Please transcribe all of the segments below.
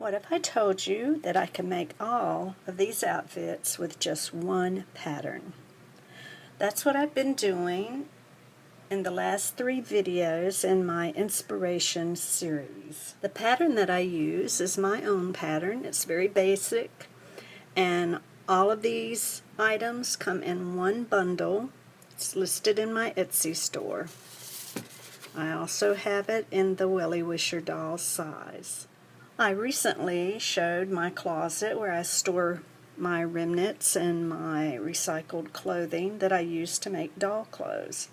What if I told you that I can make all of these outfits with just one pattern? That's what I've been doing in the last 3 videos in my inspiration series. The pattern that I use is my own pattern. It's very basic, and all of these items come in one bundle. It's listed in my Etsy store. I also have it in the Willy Wisher doll size. I recently showed my closet where I store my remnants and my recycled clothing that I use to make doll clothes.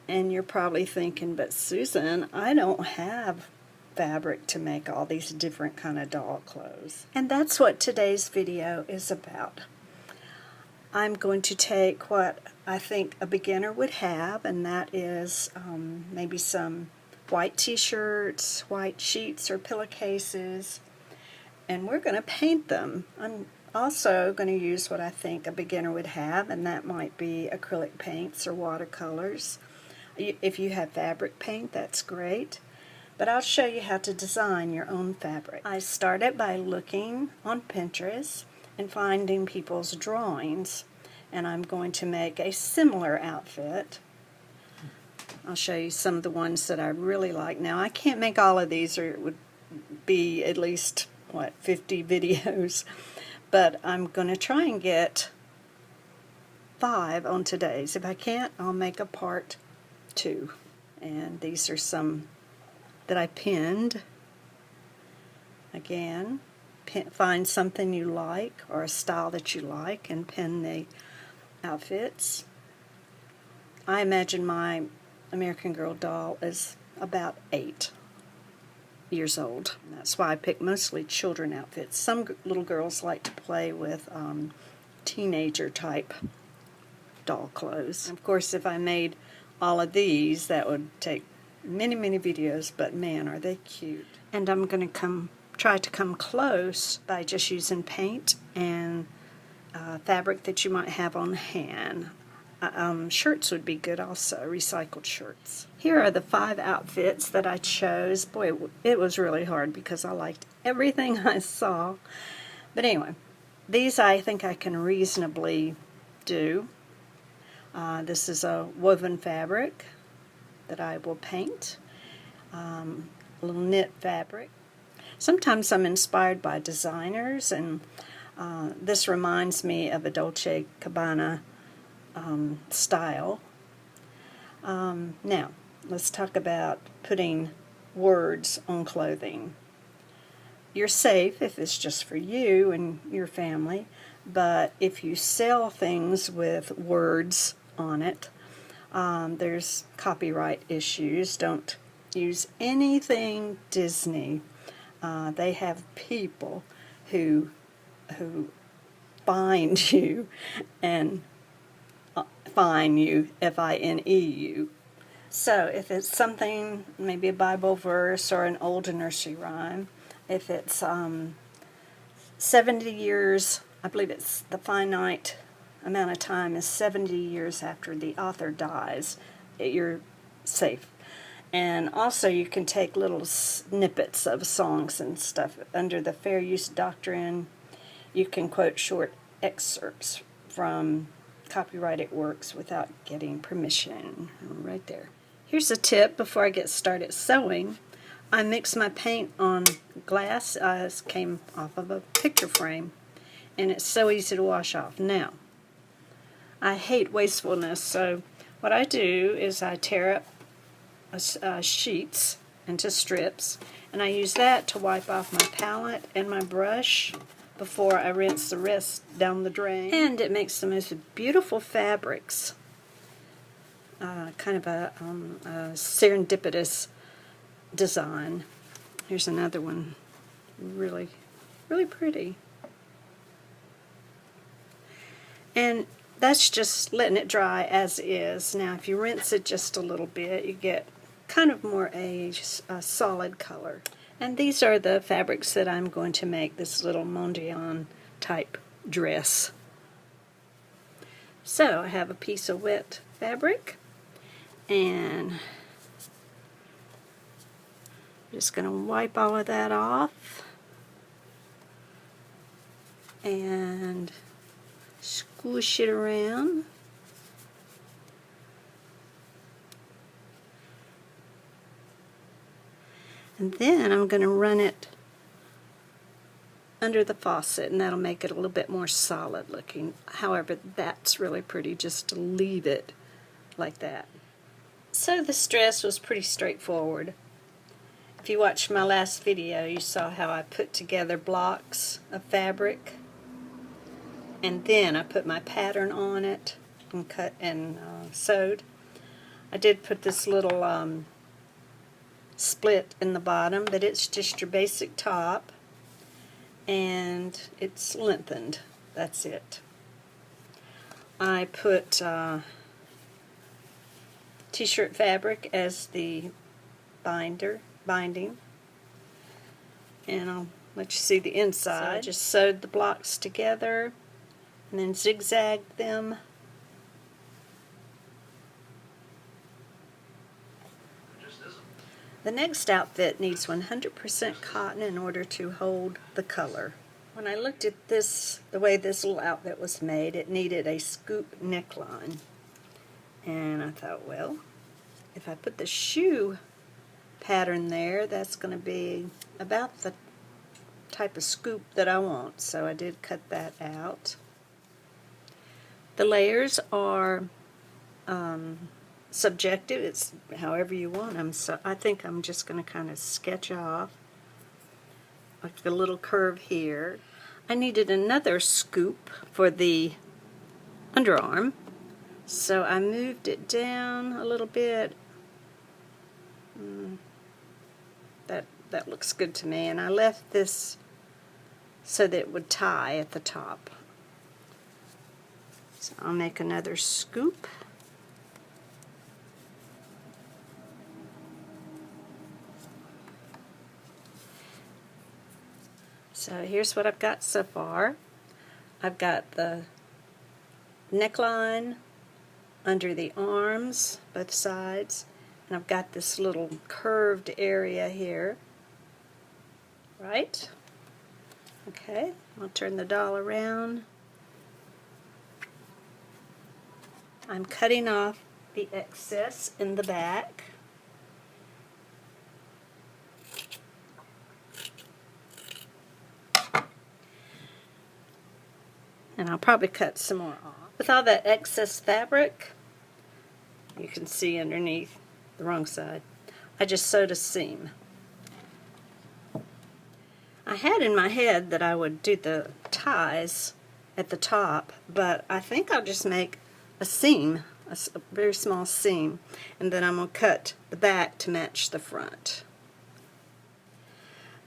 And you're probably thinking, but Susan, I don't have fabric to make all these different kind of doll clothes. And that's what today's video is about. I'm going to take what I think a beginner would have, and that is maybe some white t-shirts, white sheets or pillowcases, and we're going to paint them. I'm also going to use what I think a beginner would have, and that might be acrylic paints or watercolors. If you have fabric paint, that's great, but I'll show you how to design your own fabric. I started by looking on Pinterest and finding people's drawings, and I'm going to make a similar outfit. I'll show you some of the ones that I really like. Now, I can't make all of these, or it would be at least, 50 videos. But I'm going to try and get 5 on today's. If I can't, I'll make a part 2. And these are some that I pinned. Again, find something you like or a style that you like and pin the outfits. I imagine my American Girl doll is about 8 years old. And that's why I pick mostly children outfits. Some little girls like to play with teenager type doll clothes. Of course, if I made all of these, that would take many, many videos, but man, are they cute. And I'm going to try to come close by just using paint and fabric that you might have on hand. Shirts would be good also, recycled shirts. Here are the 5 outfits that I chose. Boy, it was really hard because I liked everything I saw. But anyway, these I think I can reasonably do. This is a woven fabric that I will paint. A little knit fabric. Sometimes I'm inspired by designers, and this reminds me of a Dolce & Gabbana style. Now, let's talk about putting words on clothing. You're safe if it's just for you and your family, but if you sell things with words on it, there's copyright issues. Don't use anything Disney. They have people who find you and fine you, F-I-N-E-U. So if it's something, maybe a Bible verse or an old nursery rhyme, if it's 70 years, I believe it's the finite amount of time is 70 years after the author dies, you're safe. And also you can take little snippets of songs and stuff. Under the fair use doctrine, you can quote short excerpts from copyrighted works without getting permission. Right there. Here's a tip before I get started sewing. I mix my paint on glass. This came off of a picture frame, and it's so easy to wash off. Now, I hate wastefulness, so what I do is I tear up sheets into strips, and I use that to wipe off my palette and my brush before I rinse the rest down the drain. And it makes the most beautiful fabrics. Kind of a serendipitous design. Here's another one. Really, really pretty. And that's just letting it dry as is. Now, if you rinse it just a little bit, you get kind of more a solid color. And these are the fabrics that I'm going to make this little Mondrian type dress. So I have a piece of wet fabric, and I'm just going to wipe all of that off. and squish it around. And then I'm going to run it under the faucet, and that'll make it a little bit more solid looking. However, that's really pretty just to leave it like that. So this dress was pretty straightforward. If you watched my last video, you saw how I put together blocks of fabric, and then I put my pattern on it and cut and sewed. I did put this little split in the bottom, but it's just your basic top, and it's lengthened. That's it. I put t-shirt fabric as the binding, and I'll let you see the inside. So I just sewed the blocks together and then zigzagged them. The next outfit needs 100% cotton in order to hold the color. When I looked at this, the way this little outfit was made, it needed a scoop neckline. And I thought, well, if I put the shoe pattern there, that's going to be about the type of scoop that I want. So I did cut that out. The layers are subjective. It's however you want them. So I think I'm just going to kind of sketch off like the little curve here. I needed another scoop for the underarm, so I moved it down a little bit. That looks good to me, and I left this so that it would tie at the top. So I'll make another scoop. So here's what I've got so far. I've got the neckline under the arms, both sides, and I've got this little curved area here. Right? Okay, I'll turn the doll around. I'm cutting off the excess in the back. And I'll probably cut some more off. With all that excess fabric, you can see underneath the wrong side, I just sewed a seam. I had in my head that I would do the ties at the top, but I think I'll just make a seam, a very small seam, and then I'm going to cut the back to match the front.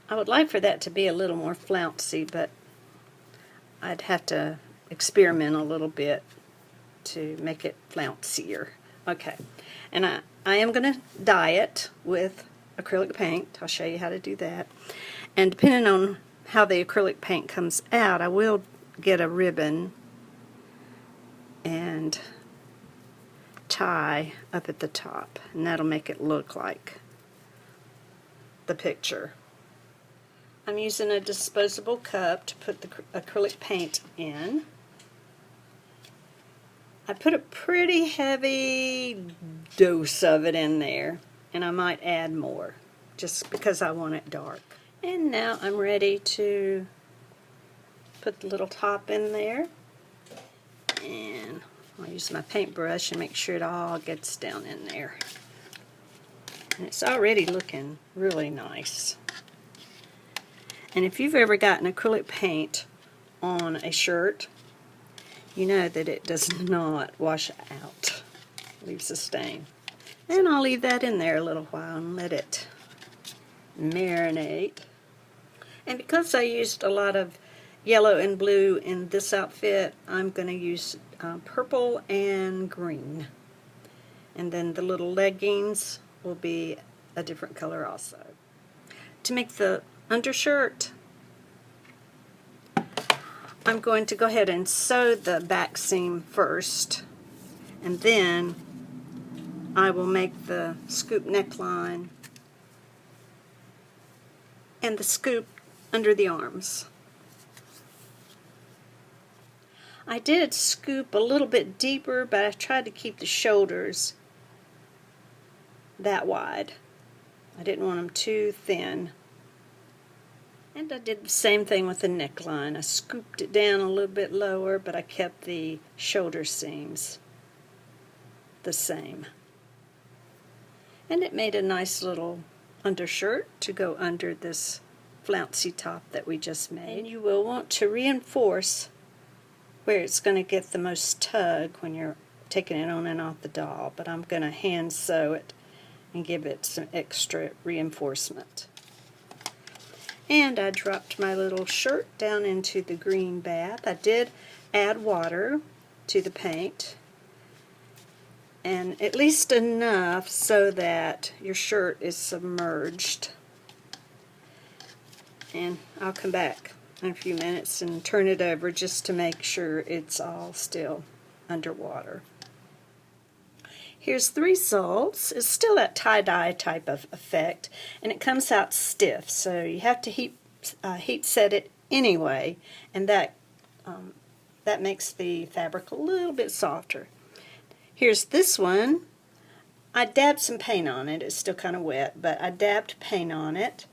I would like for that to be a little more flouncy, but I'd have to experiment a little bit to make it flouncier. Okay, and I am going to dye it with acrylic paint. I'll show you how to do that. And depending on how the acrylic paint comes out, I will get a ribbon and tie up at the top, and that'll make it look like the picture. I'm using a disposable cup to put the acrylic paint in. I put a pretty heavy dose of it in there, and I might add more just because I want it dark. And now I'm ready to put the little top in there, and I'll use my paintbrush and make sure it all gets down in there. And it's already looking really nice. And if you've ever gotten acrylic paint on a shirt, you know that it does not wash out. It leaves a stain. And I'll leave that in there a little while and let it marinate. And because I used a lot of yellow and blue in this outfit, I'm going to use purple and green. And then the little leggings will be a different color also. To make the undershirt, I'm going to go ahead and sew the back seam first, and then I will make the scoop neckline and the scoop under the arms. I did scoop a little bit deeper, but I tried to keep the shoulders that wide. I didn't want them too thin. And I did the same thing with the neckline. I scooped it down a little bit lower, but I kept the shoulder seams the same. And it made a nice little undershirt to go under this flouncy top that we just made. And you will want to reinforce where it's going to get the most tug when you're taking it on and off the doll, but I'm going to hand sew it and give it some extra reinforcement. And I dropped my little shirt down into the green bath. I did add water to the paint, and at least enough so that your shirt is submerged. And I'll come back in a few minutes and turn it over just to make sure it's all still underwater. Here's the results. It's still that tie-dye type of effect, and it comes out stiff, so you have to heat set it anyway, and that makes the fabric a little bit softer. Here's this one. I dabbed some paint on it. It's still kind of wet, but I dabbed paint on it,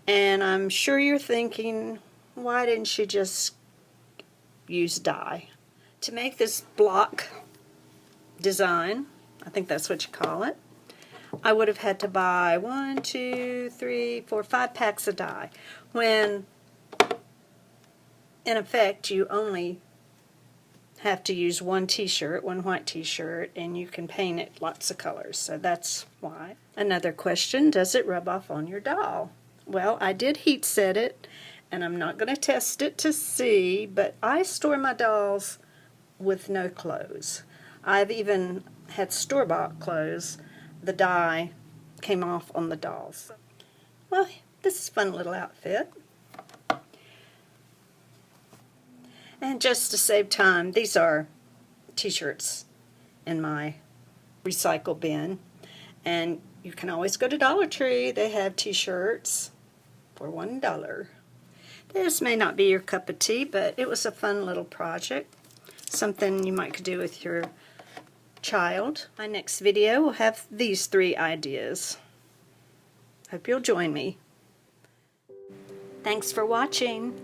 and I'm sure you're thinking, why didn't you just use dye? To make this block design, I think that's what you call it, I would have had to buy 1, 2, 3, 4, 5 packs of dye, when in effect you only have to use one t-shirt, one white t-shirt, and you can paint it lots of colors, so that's why. Another question, does it rub off on your doll? Well, I did heat set it, and I'm not going to test it to see, but I store my dolls with no clothes. I've even had store-bought clothes. The dye came off on the dolls. Well, this is a fun little outfit. And just to save time, these are t-shirts in my recycle bin. And you can always go to Dollar Tree. They have t-shirts for $1. This may not be your cup of tea, but it was a fun little project. Something you might could do with your child. My next video will have these 3 ideas. Hope you'll join me. Thanks for watching.